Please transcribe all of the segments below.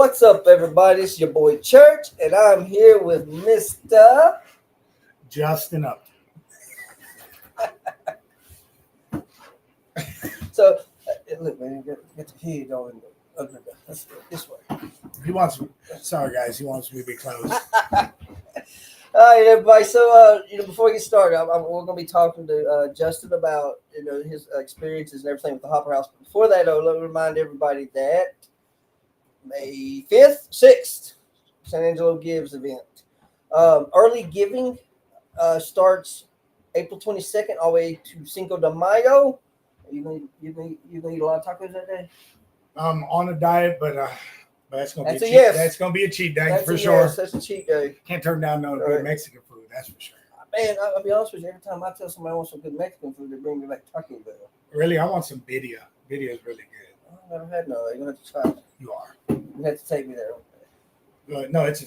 What's up, everybody? It's your boy Church, and I'm here with Mr. Justin Upton. So, look, man, get the head on this way. He wants me. Sorry, guys. He wants me to be close. All right, everybody. So, before we get started, we're going to be talking to Justin about, his experiences and everything with the Hopper House. But before that, let me remind everybody that May 5th, 6th, San Angelo Gives event. Early giving starts April 22nd all the way to Cinco de Mayo. You gonna eat a lot of tacos that day? I'm on a diet, but that's gonna be yes. That's gonna be a cheat day That's for sure. Yes, that's a cheat day. Can't turn down no good Mexican food. That's for sure. Man, I'll be honest with you. Every time I tell somebody I want some good Mexican food, they bring me back Taco Bell. Really, I want some birria. Birria is really good. I've never had no. You're gonna have to try it. You are. You have to take me there. No, it's a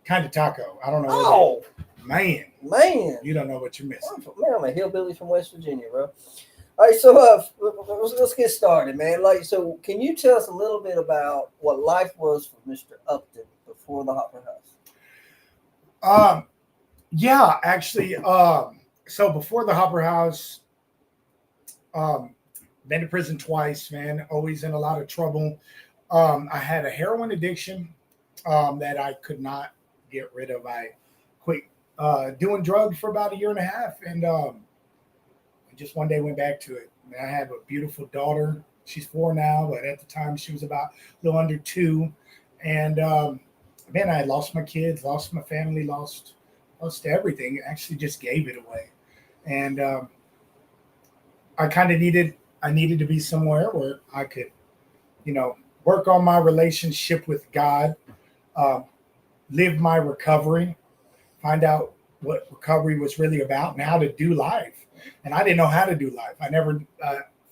kind of taco. I don't know. Oh, man, you don't know what you're missing. I'm a hillbilly from West Virginia, bro. All right, so let's get started, man. So can you tell us a little bit about what life was for Mr. Upton before the Hopper House? Yeah, actually, so before the Hopper House, been to prison twice, man. Always in a lot of trouble. I had a heroin addiction that I could not get rid of. I quit doing drugs for about a year and a half, and just one day went back to it. I have a beautiful daughter. She's 4 now, but at the time she was about a little under 2. And man, I had lost my kids, lost my family, lost everything. Actually, just gave it away. And I kind of needed to be somewhere where I could, work on my relationship with God, live my recovery, find out what recovery was really about and how to do life. And I didn't know how to do life. I never,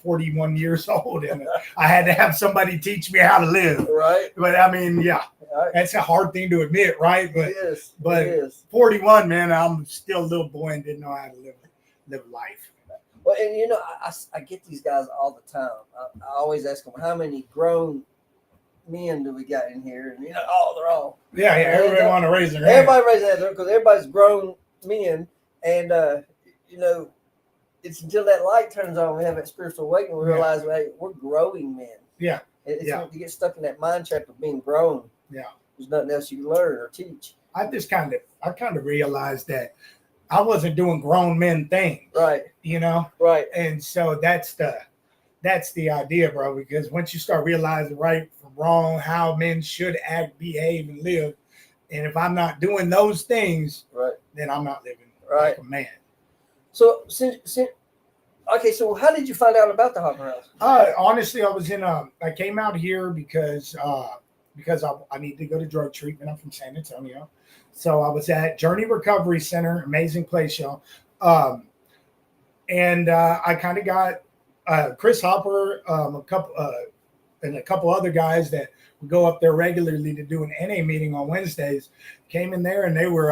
41 years old, and I had to have somebody teach me how to live. Right. But I mean, yeah, right. That's a hard thing to admit, right? But it is. But it is. 41, man, I'm still a little boy and didn't know how to live life. Well, and I get these guys all the time. I always ask them, how many grown men do we got in here? And they're all. Yeah, everybody want to raise their hand. Everybody raise their hand because everybody's grown men, and it's until that light turns on, we have that spiritual awakening, we realize, hey, we're growing men. Yeah. You get stuck in that mind trap of being grown. Yeah. There's nothing else you can learn or teach. I kind of realized that I wasn't doing grown men things. Right. Right. And so that's the idea, bro, because once you start realizing right from wrong, how men should act, behave, and live, and if I'm not doing those things, right, then I'm not living like a man. So so how did you find out about the Hopper House? Honestly, I came out here because I need to go to drug treatment. I'm from San Antonio. So I was at Journey Recovery Center, amazing place, y'all. And I kind of got Chris Hopper, and a couple other guys that would go up there regularly to do an NA meeting on Wednesdays, came in there, and they were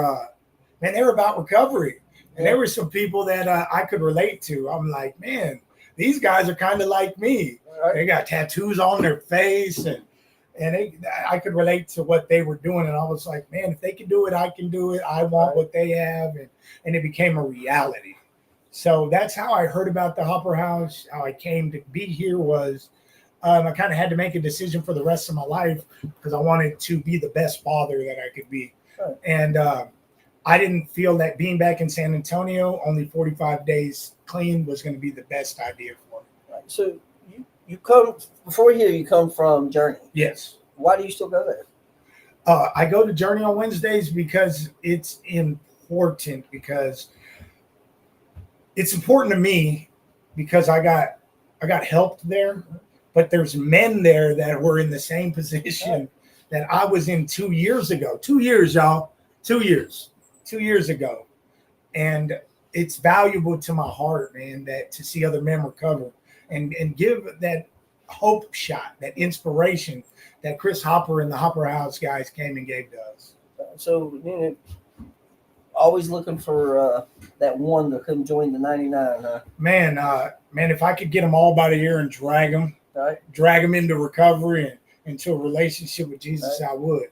about recovery. And there were some people that I could relate to. I'm like, man, these guys are kind of like me. Right. They got tattoos on their face, and I could relate to what they were doing. And I was like, man, if they can do it, I can do it. I want what they have. And it became a reality. So that's how I heard about the Hopper House. How I came to be here was I kind of had to make a decision for the rest of my life because I wanted to be the best father that I could be. Right. And I didn't feel that being back in San Antonio, only 45 days clean, was going to be the best idea for me. Right. So you come from Journey. Yes. Why do you still go there? I go to Journey on Wednesdays because it's important. Because it's important to me because I got helped there, but there's men there that were in the same position that I was in 2 years ago. 2 years, y'all. 2 years. 2 years ago. And it's valuable to my heart, man, that to see other men recover and give that hope shot, that inspiration that Chris Hopper and the Hopper House guys came and gave to us. So, always looking for that one to come join the 99, huh? Man, if I could get them all by the ear and drag them into recovery into a relationship with Jesus, I would,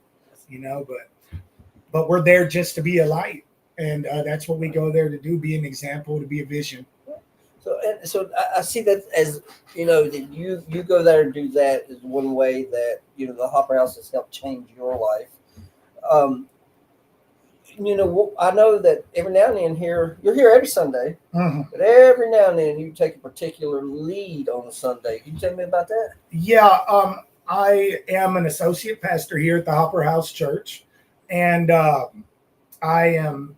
but we're there just to be a light. And that's what we go there to do, be an example, to be a vision. So I see that as, that you go there and do that is one way that, the Hopper House has helped change your life. I know that every now and then you're here every Sunday, but every now and then you take a particular lead on a Sunday. Can you tell me about that? Yeah, I am an associate pastor here at the Hopper House Church, and I am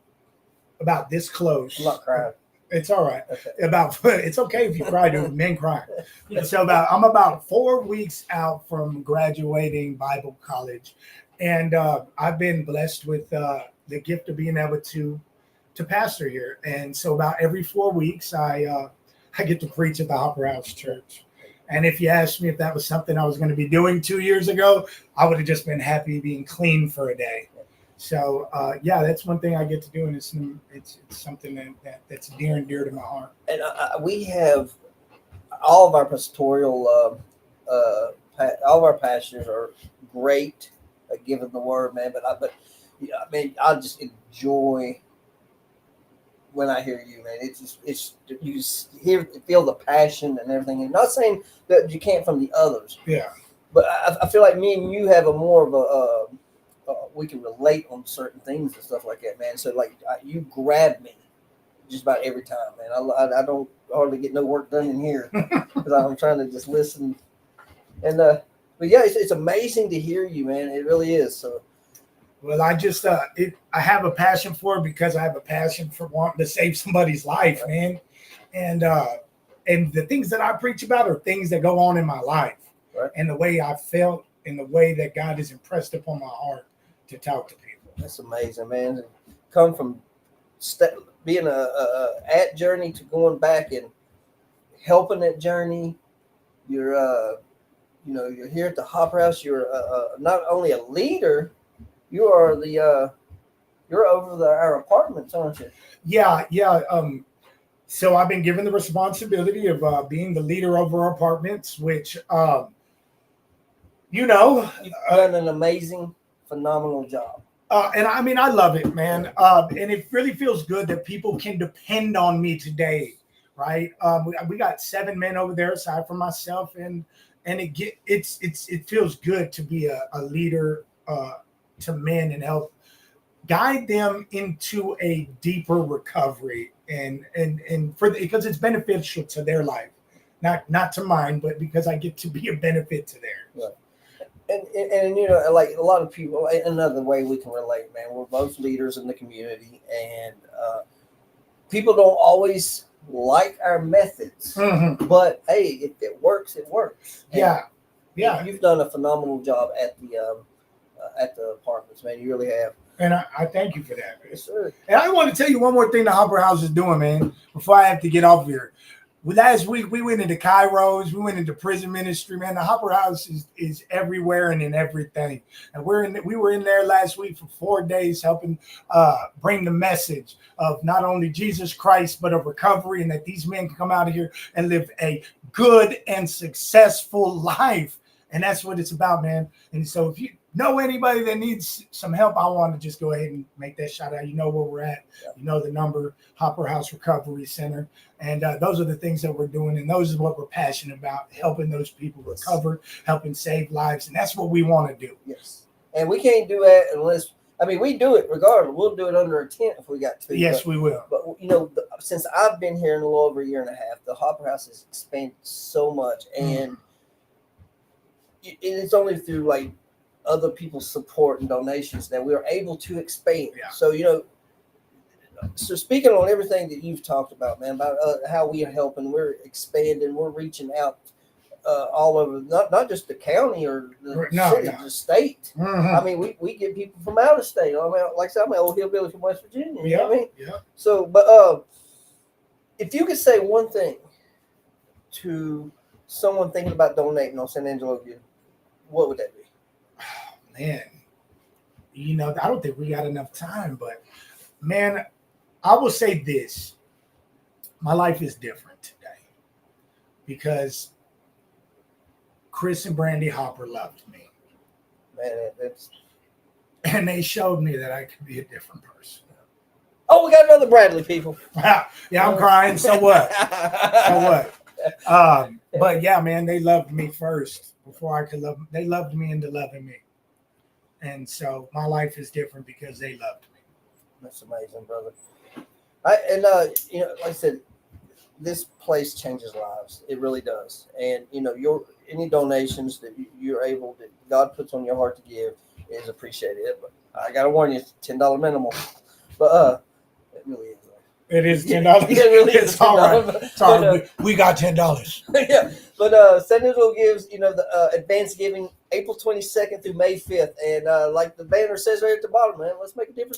about this close. I'm not crying. It's all right. Okay. It's okay if you cry, dude. Men cry. So I'm about 4 weeks out from graduating Bible college, and I've been blessed with the gift of being able to pastor here. And so about every 4 weeks, I get to preach at the Hopper House Church. And if you asked me if that was something I was going to be doing 2 years ago, I would have just been happy being clean for a day. So, that's one thing I get to do, and it's something that's near and dear to my heart. And we have all of our pastoral, all of our pastors are great at giving the word, man. But I just enjoy when I hear you, man. It's you just feel the passion and everything. And not saying that you can't from the others, but I feel like me and you have a more of a we can relate on certain things and stuff like that, man. So like you grab me just about every time, man. I don't hardly get no work done in here because I'm trying to just listen. And but yeah, it's amazing to hear you, man. It really is. So. Well, I just I have a passion for it because I have a passion for wanting to save somebody's life, man. And the things that I preach about are things that go on in my life, and the way I felt and the way that God has impressed upon my heart to talk to people. That's amazing, man. Come from being at journey to going back and helping that journey. You're you're here at the Hopper House. You're not only a leader, you are you're over our apartments, aren't you? Yeah. So I've been given the responsibility of being the leader over our apartments, which you've done an amazing, phenomenal job. And I mean, I love it, man. And it really feels good that people can depend on me today, right? We got 7 men over there aside from myself, and it feels good to be a leader to men and help guide them into a deeper recovery and because it's beneficial to their life, not to mine, but because I get to be a benefit to theirs. Right. And like a lot of people, another way we can relate, man, we're both leaders in the community, and people don't always like our methods, but hey, if it works, it works. And you've done a phenomenal job at the apartments, man. You really have. And I thank you for that, man. Yes, sir. And I want to tell you one more thing the Hopper House is doing, man, before I have to get off here. Last week, we went into Kairos. We went into prison ministry, man. The Hopper House is everywhere and in everything. And we were in there last week for 4 days helping bring the message of not only Jesus Christ, but of recovery, and that these men can come out of here and live a good and successful life. And that's what it's about, man. And so if you know anybody that needs some help, I want to just go ahead and make that shout out. You know where we're at. Yeah. You know the number, Hopper House Recovery Center. And those are the things that we're doing. And those is what we're passionate about, helping those people recover, helping save lives. And that's what we want to do. Yes. And we can't do that unless, we do it regardless. We'll do it under a tent if we got to. Yes, we will. But, since I've been here in a little over a year and a half, the Hopper House has expanded so much. And it's only through, like, other people's support and donations that we are able to expand. Yeah. So, so speaking on everything that you've talked about, man, about how we are helping, we're expanding, we're reaching out all over, not just the county or the city, the state. We get people from out of state. Like I said, I'm an old hillbilly from West Virginia. You know what I mean? Yeah. So, but if you could say one thing to someone thinking about donating on San Angelo, what would that be? Man, I don't think we got enough time, but man, I will say this. My life is different today because Chris and Brandy Hopper loved me. Man, that's. And they showed me that I could be a different person. Oh, we got another Bradley, people. Yeah, I'm crying. So what? But yeah, man, they loved me first before I could love them. They loved me into loving me. And so my life is different because they loved me. That's amazing, brother. Like I said, this place changes lives. It really does. And any donations that you're able that God puts on your heart to give is appreciated. But I gotta warn you, it's $10 minimum. But it really is. It is $10. Yeah, it really is. It's all right. Sorry, we got $10. Yeah, but San Angelo gives the advanced giving April 22nd through May 5th, and like the banner says right at the bottom, man, let's make a difference.